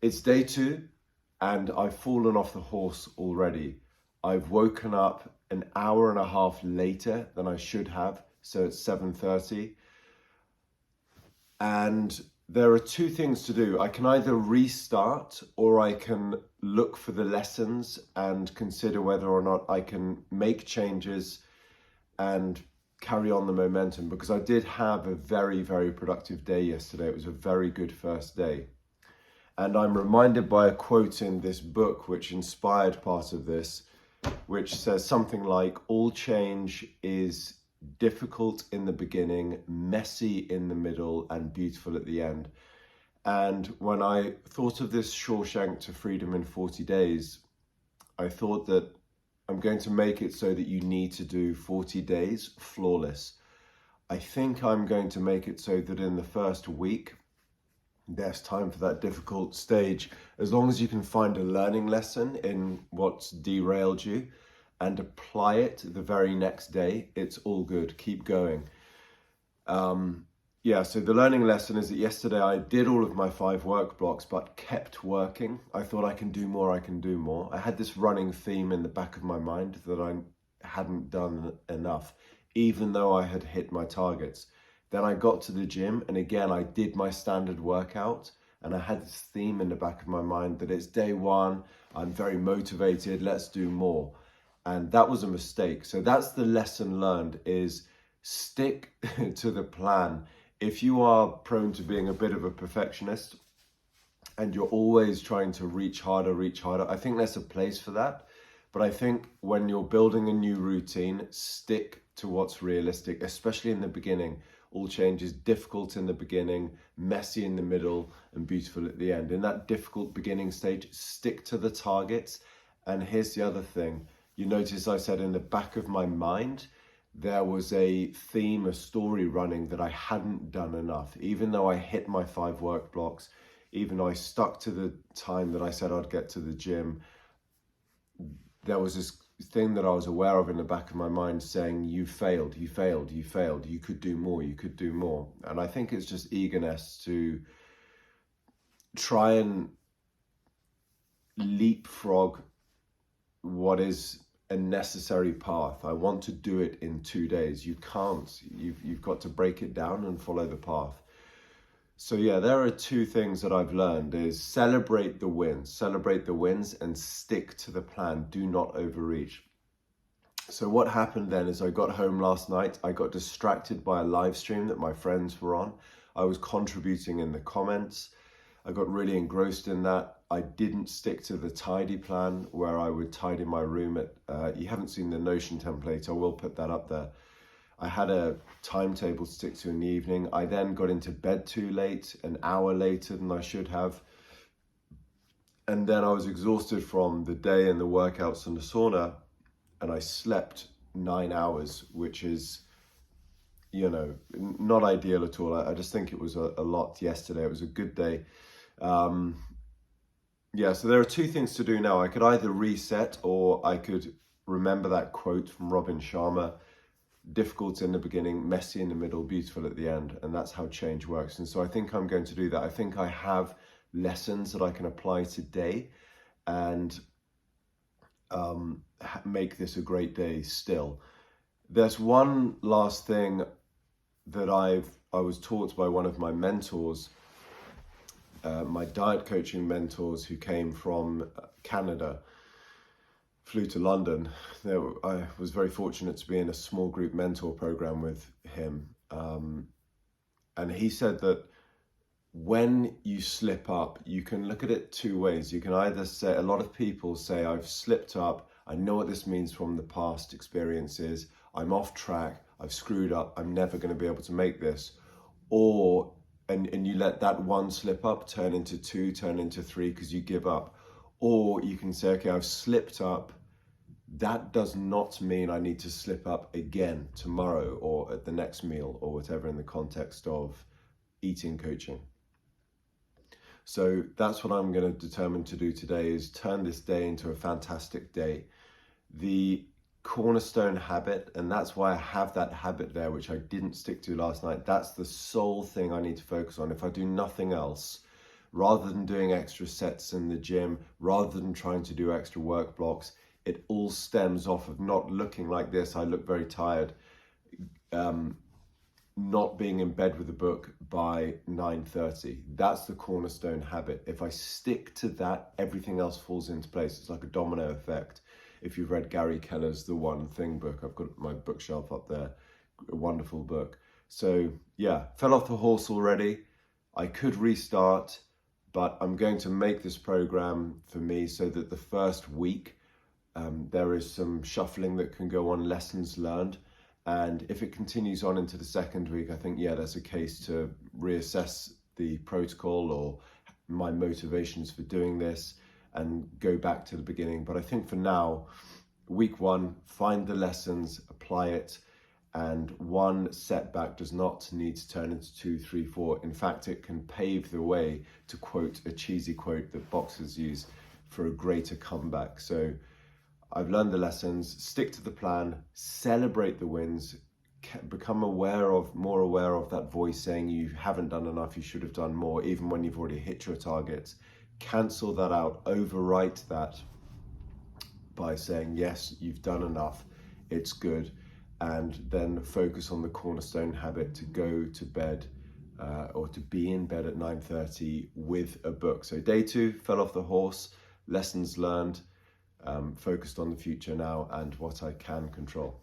It's day 2 and I've fallen off the horse already. I've woken up an hour and a half later than I should have, so it's 7:30. And there are 2 things to do. I can either restart or I can look for the lessons and consider whether or not I can make changes and carry on the momentum, because I did have a very, very productive day yesterday. It was a very good first day. And I'm reminded by a quote in this book which inspired part of this, which says something like, all change is difficult in the beginning, messy in the middle, and beautiful at the end. And when I thought of this Shawshank to Freedom in 40 days, I thought that I'm going to make it so that you need to do 40 days flawless. I think I'm going to make it so that in the first week, there's time for that difficult stage. As long as you can find a learning lesson in what's derailed you and apply it the very next day, it's all good. Keep going. So the learning lesson is that yesterday I did all of my 5 work blocks, but kept working. I thought I can do more, I can do more. I had this running theme in the back of my mind that I hadn't done enough, even though I had hit my targets. Then I got to the gym and again, I did my standard workout and I had this theme in the back of my mind that it's day 1, I'm very motivated, let's do more. And that was a mistake. So that's the lesson learned, is stick to the plan. If you are prone to being a bit of a perfectionist and you're always trying to reach harder, I think there's a place for that. But I think when you're building a new routine, stick to what's realistic, especially in the beginning. All change is difficult in the beginning, messy in the middle, and beautiful at the end. In that difficult beginning stage, stick to the targets. And here's the other thing. You notice I said in the back of my mind, there was a theme, a story running that I hadn't done enough. Even though I hit my 5 work blocks, even though I stuck to the time that I said I'd get to the gym, there was this thing that I was aware of in the back of my mind saying, you failed, you could do more. And I think it's just eagerness to try and leapfrog what is a necessary path. I want to do it in 2 days. You can't. You've got to break it down and follow the path. So yeah, there are 2 things that I've learned, is celebrate the wins and stick to the plan. Do not overreach. So what happened then is I got home last night. I got distracted by a live stream that my friends were on. I was contributing in the comments. I got really engrossed in that. I didn't stick to the tidy plan where I would tidy my room at, you haven't seen the Notion template, I will put that up there. I had a timetable to stick to in the evening. I then got into bed too late, an hour later than I should have. And then I was exhausted from the day and the workouts and the sauna, and I slept 9 hours, which is, not ideal at all. I just think it was a lot yesterday. It was a good day. So there are 2 things to do now. I could either reset or I could remember that quote from Sharma, difficult in the beginning, messy in the middle, beautiful at the end. And that's how change works. And so I think I'm going to do that. I think I have lessons that I can apply today and make this a great day still. There's one last thing that I was taught by one of my mentors, my diet coaching mentors, who came from Canada, flew to London. I was very fortunate to be in a small group mentor program with him. And he said that when you slip up, you can look at it 2 ways. You can either say, a lot of people say, I've slipped up, I know what this means from the past experiences, I'm off track, I've screwed up, I'm never going to be able to make this. Or, and you let that one slip up turn into 2, turn into 3 because you give up. Or you can say, okay, I've slipped up. That does not mean I need to slip up again tomorrow or at the next meal or whatever in the context of eating coaching. So that's what I'm going to determine to do today, is turn this day into a fantastic day. The cornerstone habit, and that's why I have that habit there, which I didn't stick to last night. That's the sole thing I need to focus on. If I do nothing else, rather than doing extra sets in the gym, rather than trying to do extra work blocks. It all stems off of not looking like this. I look very tired. Not being in bed with a book by 9:30. That's the cornerstone habit. If I stick to that, everything else falls into place. It's like a domino effect. If you've read Gary Keller's The One Thing book, I've got my bookshelf up there, a wonderful book. So yeah, fell off the horse already. I could restart, but I'm going to make this program for me so that the first week there is some shuffling that can go on, lessons learned. And if it continues on into the second week, I think, yeah, there's a case to reassess the protocol or my motivations for doing this and go back to the beginning. But I think for now, week one, find the lessons, apply it. And one setback does not need to turn into 2, 3, 4. In fact, it can pave the way, to quote a cheesy quote that boxers use, for a greater comeback. So I've learned the lessons, stick to the plan, celebrate the wins, become more aware of that voice saying you haven't done enough, you should have done more, even when you've already hit your targets. Cancel that out, overwrite that by saying, yes, you've done enough, it's good. And then focus on the cornerstone habit to go to bed or to be in bed at 9:30 with a book. So day 2, fell off the horse, lessons learned, focused on the future now and what I can control.